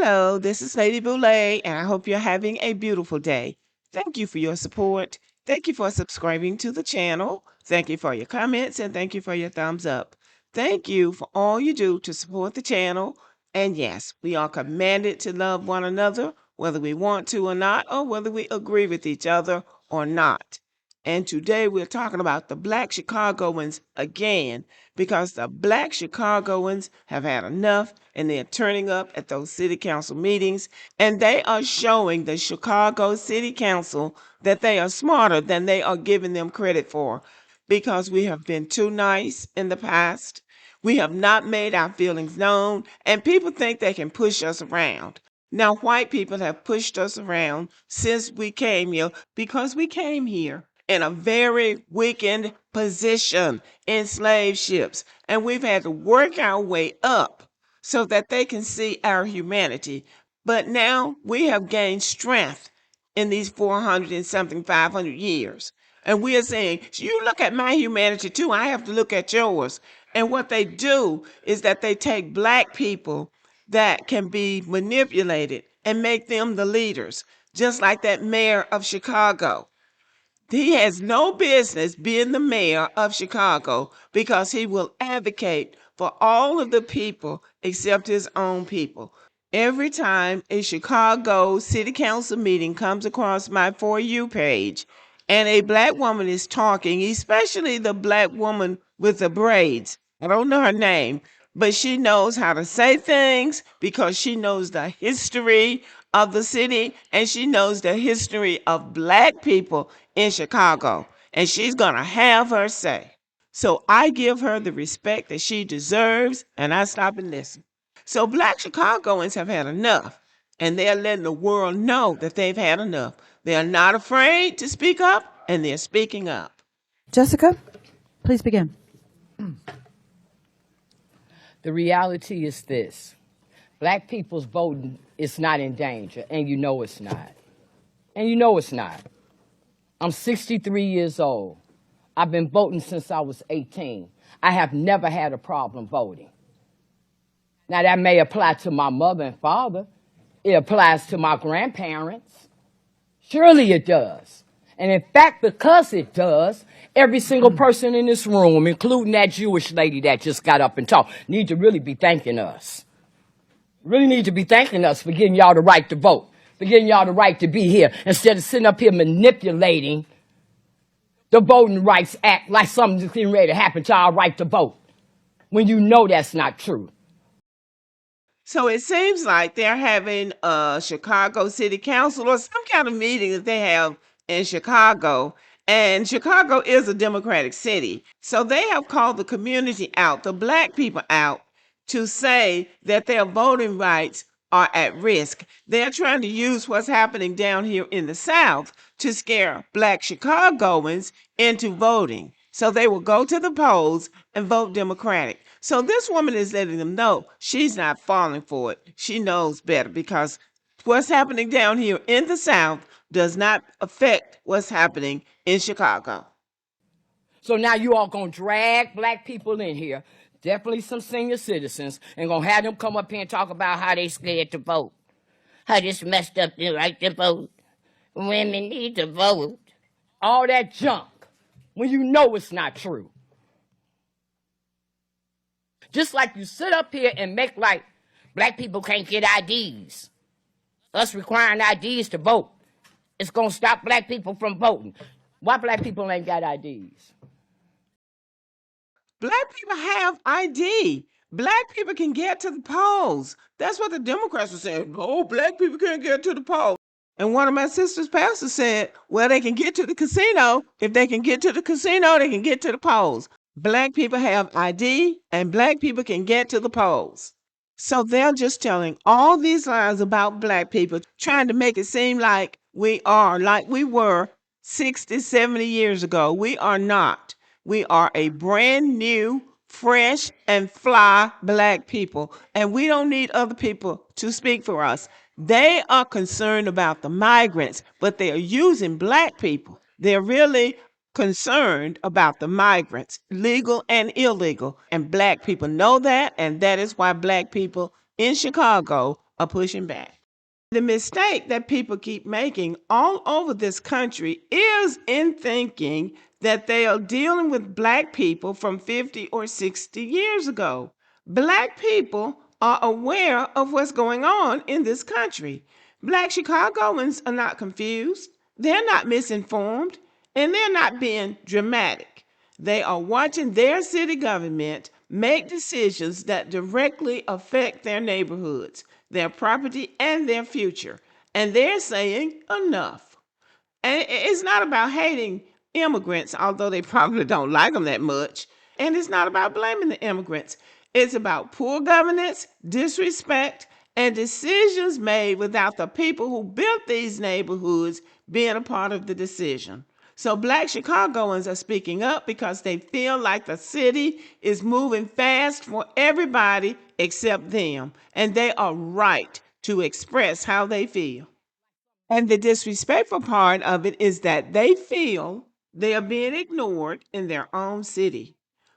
Hello, this is Lady Boulay, and I hope you're having a beautiful day. Thank you for your support. Thank you for subscribing to the channel. Thank you for your comments, and thank you for your thumbs up. Thank you for all you do to support the channel. And yes, we are commanded to love one another, whether we want to or not, or whether we agree with each other or not. And today we're talking about the Black Chicagoans again, because the Black Chicagoans have had enough and they're turning up at those city council meetings, and they are showing the Chicago City Council that they are smarter than they are giving them credit for, because we have been too nice in the past. We have not made our feelings known, and people think they can push us around. Now, white people have pushed us around since we came here because we came here in a very weakened position in slave ships. And we've had to work our way up so that they can see our humanity. But now we have gained strength in these 400 and something, 500 years. And we are saying, you look at my humanity too, I have to look at yours. And what they do is that they take black people that can be manipulated and make them the leaders, just like that mayor of Chicago. He has no business being the mayor of Chicago because he will advocate for all of the people except his own people. Every time a Chicago City Council meeting comes across my For You page and a black woman is talking, especially the black woman with the braids, I don't know her name, but she knows how to say things because she knows the history of the city and she knows the history of black people in Chicago. And she's going to have her say. So I give her the respect that she deserves and I stop and listen. So black Chicagoans have had enough, and they're letting the world know that they've had enough. They're not afraid to speak up, and they're speaking up. Jessica, please begin. The reality is this. Black people's voting is not in danger, and you know it's not. And you know it's not. I'm 63 years old. I've been voting since I was 18. I have never had a problem voting. Now, that may apply to my mother and father. It applies to my grandparents. Surely it does. And in fact, because it does, every single person in this room, including that Jewish lady that just got up and talked, need to really be thanking us. Really need to be thanking us for getting y'all the right to vote, for getting y'all the right to be here, instead of sitting up here manipulating the Voting Rights Act like something's getting ready to happen to our right to vote, when you know that's not true. So it seems like they're having a Chicago City Council or some kind of meeting that they have in Chicago. And Chicago is a Democratic city. So they have called the community out, the black people out, to say that their voting rights are at risk. They're trying to use what's happening down here in the South to scare black Chicagoans into voting. So they will go to the polls and vote Democratic. So this woman is letting them know she's not falling for it. She knows better because what's happening down here in the South does not affect what's happening in Chicago. So now you all gonna drag black people in here, definitely some senior citizens, and gonna have them come up here and talk about how they scared to vote. How this messed up their right to vote. Women need to vote. All that junk, when you know it's not true. Just like you sit up here and make like black people can't get IDs. Us requiring IDs to vote. It's gonna stop black people from voting. Why black people ain't got IDs? Black people have ID. Black people can get to the polls. That's what the Democrats were saying. Oh, black people can't get to the polls. And one of my sister's pastors said, well, they can get to the casino. If they can get to the casino, they can get to the polls. Black people have ID and black people can get to the polls. So they're just telling all these lies about black people, trying to make it seem like we are like we were 60, 70 years ago. We are not. We are a brand new, fresh, and fly black people. And we don't need other people to speak for us. They are concerned about the migrants, but they are using black people. They're really concerned about the migrants, legal and illegal. And black people know that. And that is why black people in Chicago are pushing back. The mistake that people keep making all over this country is in thinking that they are dealing with black people from 50 or 60 years ago. Black people are aware of what's going on in this country. Black Chicagoans are not confused, they're not misinformed, and they're not being dramatic. They are watching their city government make decisions that directly affect their neighborhoods, their property, and their future. And they're saying enough. And it's not about hating immigrants, although they probably don't like them that much. And it's not about blaming the immigrants. It's about poor governance, disrespect, and decisions made without the people who built these neighborhoods being a part of the decision. So Black Chicagoans are speaking up because they feel like the city is moving fast for everybody except them. And they are right to express how they feel. And the disrespectful part of it is that they feel they are being ignored in their own city.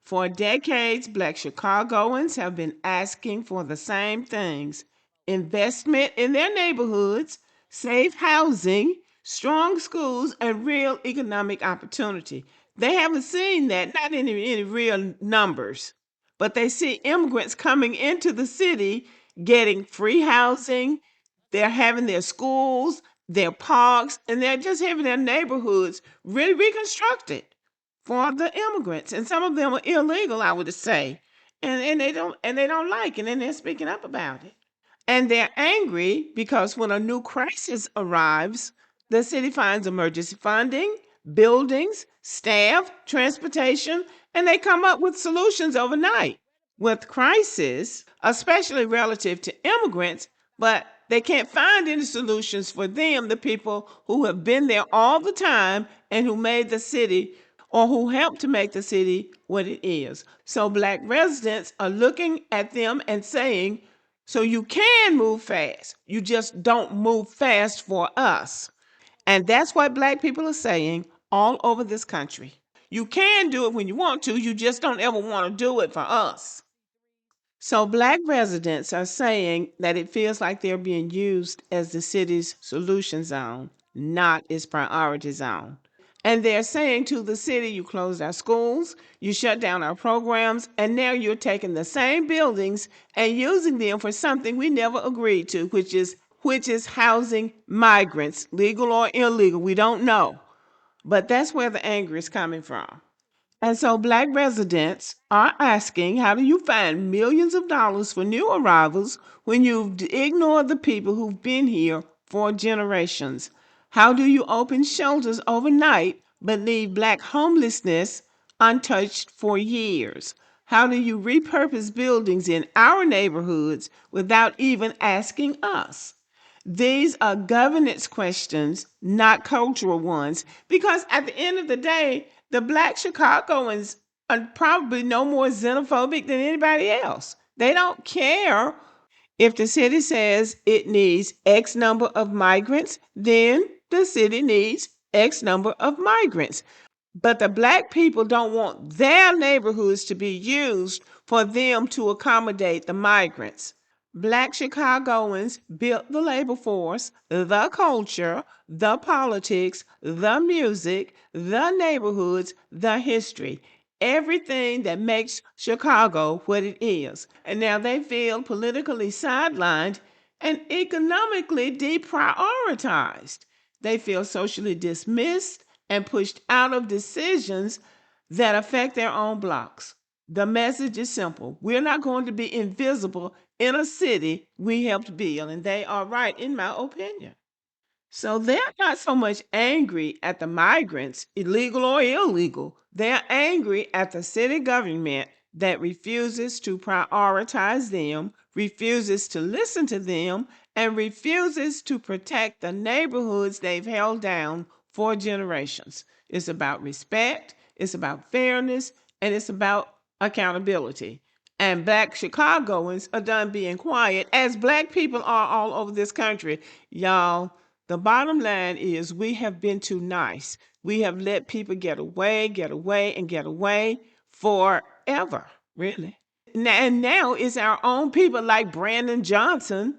For decades, Black Chicagoans have been asking for the same things: investment in their neighborhoods, safe housing, strong schools, and real economic opportunity. They haven't seen that, not in any real numbers, but they see immigrants coming into the city getting free housing, they're having their schools, their parks, and they're just having their neighborhoods really reconstructed for the immigrants. And some of them are illegal, I would say. And they don't like it, and they're speaking up about it. And they're angry because when a new crisis arrives, the city finds emergency funding, buildings, staff, transportation, and they come up with solutions overnight. With crisis, especially relative to immigrants, but they can't find any solutions for them, the people who have been there all the time and who made the city or who helped to make the city what it is. So Black residents are looking at them and saying, so you can move fast. You just don't move fast for us. And that's what Black people are saying all over this country. You can do it when you want to, you just don't ever want to do it for us. So Black residents are saying that it feels like they're being used as the city's solution zone, not its priority zone. And they're saying to the city, you closed our schools, you shut down our programs, and now you're taking the same buildings and using them for something we never agreed to, which is housing migrants, legal or illegal, we don't know. But that's where the anger is coming from. And so Black residents are asking, how do you find millions of dollars for new arrivals when you've ignored the people who've been here for generations? How do you open shelters overnight but leave Black homelessness untouched for years? How do you repurpose buildings in our neighborhoods without even asking us? These are governance questions, not cultural ones, because at the end of the day, the Black Chicagoans are probably no more xenophobic than anybody else. They don't care if the city says it needs X number of migrants, then the city needs X number of migrants. But the Black people don't want their neighborhoods to be used for them to accommodate the migrants. Black Chicagoans built the labor force, the culture, the politics, the music, the neighborhoods, the history, everything that makes Chicago what it is. And now they feel politically sidelined and economically deprioritized. They feel socially dismissed and pushed out of decisions that affect their own blocks. The message is simple: we're not going to be invisible in a city we helped build, and they are right, in my opinion. So they're not so much angry at the migrants, illegal or illegal. They're angry at the city government that refuses to prioritize them, refuses to listen to them, and refuses to protect the neighborhoods they've held down for generations. It's about respect, it's about fairness, and it's about accountability. And Black Chicagoans are done being quiet, as Black people are all over this country. Y'all, the bottom line is we have been too nice. We have let people get away, and get away forever, really. And now it's our own people like Brandon Johnson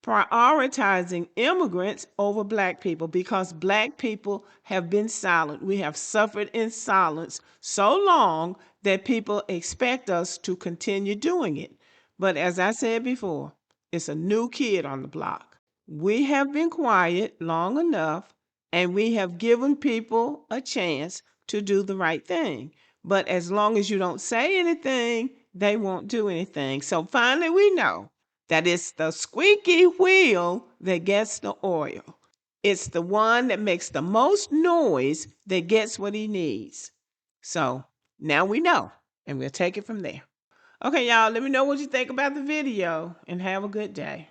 prioritizing immigrants over black people because black people have been silent. We have suffered in silence so long that people expect us to continue doing it. But as I said before, it's a new kid on the block. We have been quiet long enough and we have given people a chance to do the right thing. But as long as you don't say anything, they won't do anything. So finally, we know that it's the squeaky wheel that gets the oil. It's the one that makes the most noise that gets what he needs. So now we know, and we'll take it from there. Okay, y'all, let me know what you think about the video and have a good day.